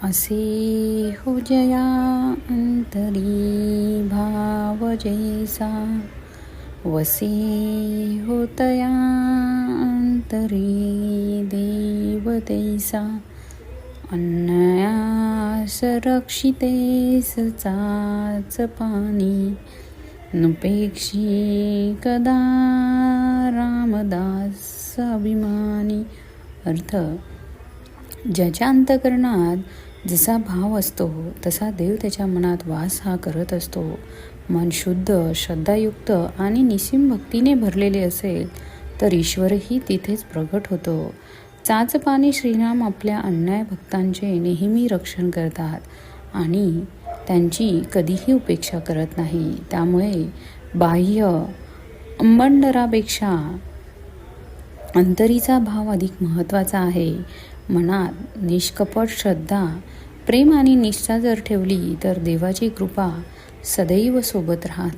असे हो जया अंतरी भाव जैसा, वसे होतया अंतरी देव तैसा. अन्यास रक्षिते सचाच पाणी, नुपेक्षी कदा रामदास अभिमानी. अर्थ, ज्याच्या अंतःकरणात जसा भाव असतो तसा देव त्याच्या मनात वास हा करत असतो. मन शुद्ध, श्रद्धायुक्त आणि निसीम भक्तीने भरलेले असेल तर ईश्वरही तिथेच प्रगट होतो. चाचपाणी श्रीराम आपल्या अन्याय भक्तांचे नेहमी रक्षण करतात आणि त्यांची कधीही उपेक्षा करत नाही. त्यामुळे बाह्य अंबंडरापेक्षा अंतरीचा भाव अधिक महत्त्वाचा आहे. मनात निष्कपट श्रद्धा, प्रेम आणि निष्ठा जर ठेवली तर देवाची कृपा सदैव सोबत राहते.